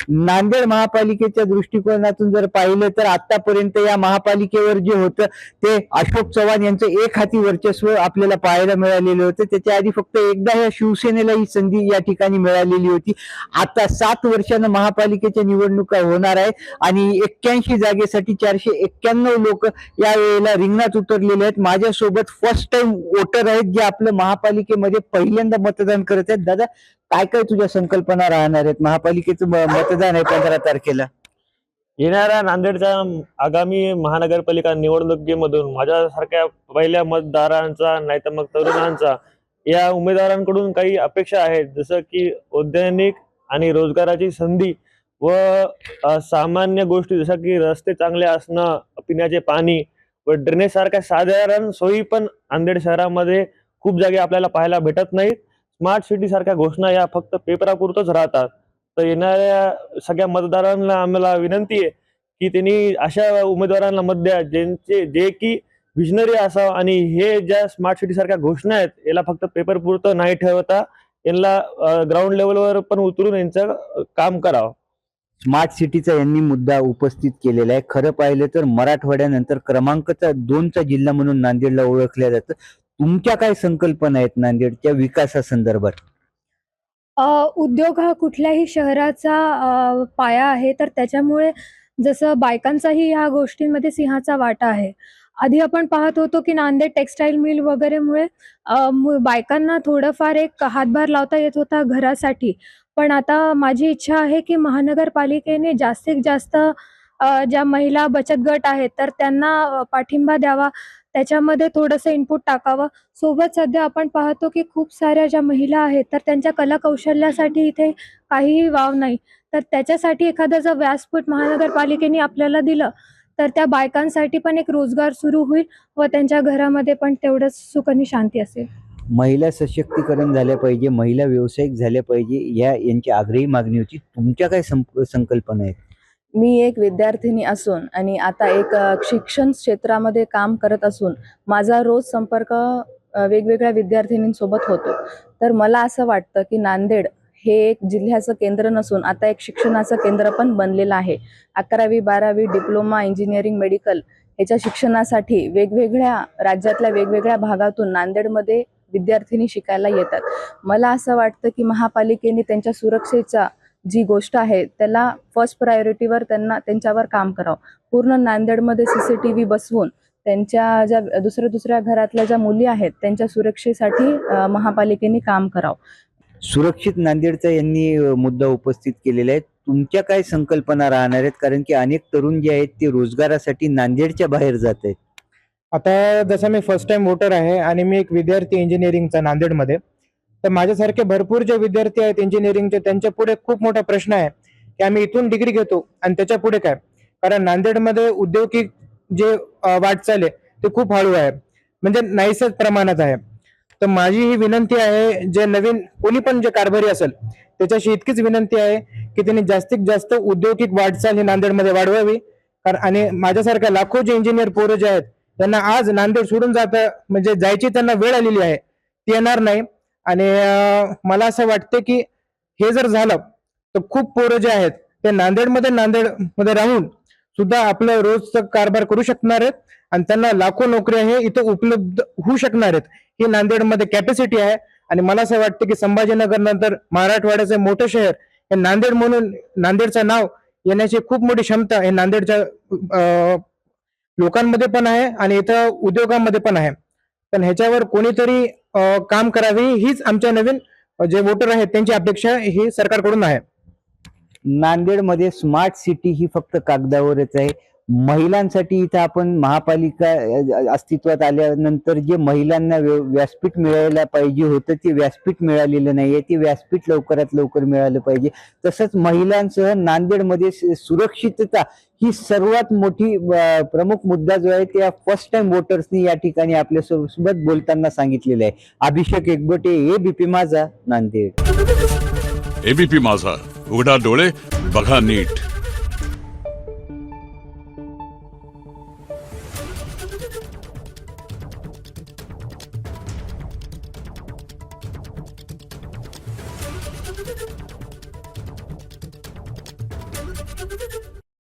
नांदेड महापालिकेच्या दृष्टिकोनातून जर पाहिलं तर आतापर्यंत या महापालिकेवर जे होतं ते अशोक चव्हाण यांचं एक हाती वर्चस्व आपल्याला पाहायला मिळालेलं होतं। त्याच्या आधी फक्त एकदा या शिवसेनेला ही संधी या ठिकाणी मिळालेली होती। आता 7 वर्षांना महापालिकेच्या निवडणुका होणार आहे आणि 81 जागेसाठी 491 लोक या वेळेला रिंगणात उतरलेले आहेत। माझ्यासोबत फर्स्ट टाइम वोटर आहेत जे आपल्या महापालिकेमध्ये पहिल्यांदा मतदान करत आहेत। दादा, काय काय तुझ्या संकल्पना राहणार आहेत? महापालिकेचं मतदान आहे 15 तारखेला। येणाऱ्या नांदेडच्या आगामी महानगरपालिका निवडणुकीमधून माझ्यासारख्या पहिल्या मतदारांचा नाही तर मग तरुणांचा या उमेदवारांकडून काही अपेक्षा आहेत, जसं की औद्योगिक आणि रोजगाराची संधी व सामान्य गोष्टी जसं की रस्ते चांगले असणं, पिण्याचे पाणी व ड्रेनेज सारख्या साधारण सोयी पण नांदेड शहरामध्ये खूप जागी आपल्याला पाहायला भेटत नाहीत। स्मार्ट सिटी सारख्या घोषणा या फक्त पेपरापुरतच राहतात। तर येणाऱ्या सगळ्या मतदारांना आम्हाला विनंती आहे की त्यांनी अशा उमेदवारांना मत द्या जे की विजनरी असावं आणि हे ज्या स्मार्ट सिटी सारख्या घोषणा आहेत याला फक्त पेपर पुरतं नाही ठेवता यांना ग्राउंड लेवलवर पण उतरून यांचं काम करावं। स्मार्ट सिटीचा यांनी मुद्दा उपस्थित केलेला आहे। खरं पाहिलं तर मराठवाड्यानंतर क्रमांक 2चा जिल्हा म्हणून नांदेडला ओळखल्या जातं। तुमच्या काय संकल्पना आहेत नांदेडच्या विकासासंदर्भात? उद्योग हा कुठल्याही शहराचा पाया आहे, तर त्याच्यामुळे जसं बायकांचाही ह्या गोष्टींमध्ये सिंहाचा वाटा आहे। आधी आपण पाहत होतो की नांदेड टेक्सटाईल मिल वगैरेमुळे बायकांना थोडंफार एक हातभार लावता येत होता घरासाठी। पण आता माझी इच्छा आहे की महानगरपालिकेने जास्तीत जास्त ज्या महिला बचत गट आहेत तर त्यांना पाठिंबा द्यावा, त्याच्यामध्ये थोडंसं इनपुट टाकावं। सोबत सध्या आपण पाहतो की खूप साऱ्या ज्या महिला आहेत तर त्यांच्या कलाकौशल्यासाठी इथे काहीही वाव नाही, तर त्याच्यासाठी एखादं जर व्यासपीठ महानगरपालिकेने आपल्याला दिलं तर त्या बायकांसाठी पण एक रोजगार सुरू होईल व त्यांच्या घरामध्ये पण तेवढंच सुख आणि शांती असेल। महिला सशक्तीकरण झाले पाहिजे, महिला व्यावसायिक झाल्या पाहिजे, यांची आग्रही मागणी होती। तुमच्या काय संकल्पना आहेत? मी एक विद्यार्थिनी असून आणि आता एक शिक्षण क्षेत्रामध्ये काम करत असून माझा रोज संपर्क वेगवेगळ्या विद्यार्थिनींसोबत होतो। तर मला असं वाटतं की नांदेड हे एक जिल्ह्याचं केंद्र नसून आता एक शिक्षणाचं केंद्र पण बनलेलं आहे। 11वी 12वी डिप्लोमा, इंजिनिअरिंग, मेडिकल ह्याच्या शिक्षणासाठी वेगवेगळ्या राज्यातल्या वेगवेगळ्या भागातून नांदेडमध्ये विद्यार्थिनी शिकायला येतात। मला असं वाटतं की महापालिकेने त्यांच्या सुरक्षेचा जी गोष्ट आहे त्याला फर्स्ट प्रायोरिटीवर त्यांच्यावर काम करावं। पूर्ण नांदेडमध्ये CCTV बसवून त्यांच्या ज्या दुसऱ्या घरातल्या ज्या मुली आहेत त्यांच्या सुरक्षेसाठी महापालिकेने काम करावं। सुरक्षित नांदेडचा यांनी मुद्दा उपस्थित केलेला आहे। तुमच्या काय संकल्पना राहणार आहेत? कारण की अनेक तरुण जे आहेत ते रोजगारासाठी नांदेडच्या बाहेर जात आहेत। आता जसं मी फर्स्ट टाइम वोटर आहे आणि मी एक विद्यार्थी इंजिनिअरिंगचा नांदेडमध्ये, तर माझ्यासारखे भरपूर जे विद्यार्थी आहेत इंजिनिअरिंगचे त्यांच्या पुढे खूप मोठा प्रश्न आहे की आम्ही इथून डिग्री घेतो आणि त्याच्या पुढे काय? कारण नांदेडमध्ये औद्योगिक जे वाटचाल आहे ते खूप हळू आहे, म्हणजे नाहीसच प्रमाणात आहे। तर माझी ही विनंती आहे, जे नवीन कोणी पण जे कारभारी असेल त्याच्याशी इतकीच विनंती आहे की त्यांनी जास्तीत जास्त औद्योगिक वाटचाल ही नांदेडमध्ये वाढवावी। आणि माझ्यासारख्या लाखो जे इंजिनियर पोरं जे आहेत त्यांना आज नांदेड सोडून म्हणजे जायची त्यांना वेळ आलेली आहे, ती येणार नाही। आणि मला असं वाटतं की हे जर झालं तर खूप पोरं जे आहेत ते नांदेडमध्ये राहून सुद्धा आपलं रोजचं कारभार करू शकणार आहेत आणि त्यांना लाखो नोकऱ्या हे इथं उपलब्ध होऊ शकणार आहेत। ही नांदेडमध्ये कॅपॅसिटी आहे आणि मला असं वाटतं की संभाजीनगर नंतर मराठवाड्याचं मोठं शहर हे नांदेड म्हणून नांदेडचं नाव येण्याची खूप मोठी क्षमता हे नांदेडच्या लोकांमध्ये पण आहे आणि इथं उद्योगामध्ये पण आहे। पण ह्याच्यावर कोणीतरी काम करावे हीच आमच्या नवीन जे वोटर आहेत त्यांची अपेक्षा ही सरकारकडून आहे। नांदेडमध्ये स्मार्ट सिटी ही फक्त कागदावरच आहे। महिलांसाठी इथं आपण महापालिका अस्तित्वात आल्यानंतर जे महिलांना व्यासपीठ मिळायला पाहिजे होतं ते व्यासपीठ मिळालेलं नाहीये, ते व्यासपीठ लवकरात लवकर मिळालं पाहिजे। तसंच महिलांसह नांदेडमध्ये सुरक्षितता ही सर्वात मोठी प्रमुख मुद्दा जो आहे त्या फर्स्ट टाइम वोटर्सनी या ठिकाणी आपल्या सोबत बोलताना सांगितलेलं आहे। अभिषेक एकबोटे, ABP माझा, नांदेड। ABP माझा, उघडा डोळे बघा नीट।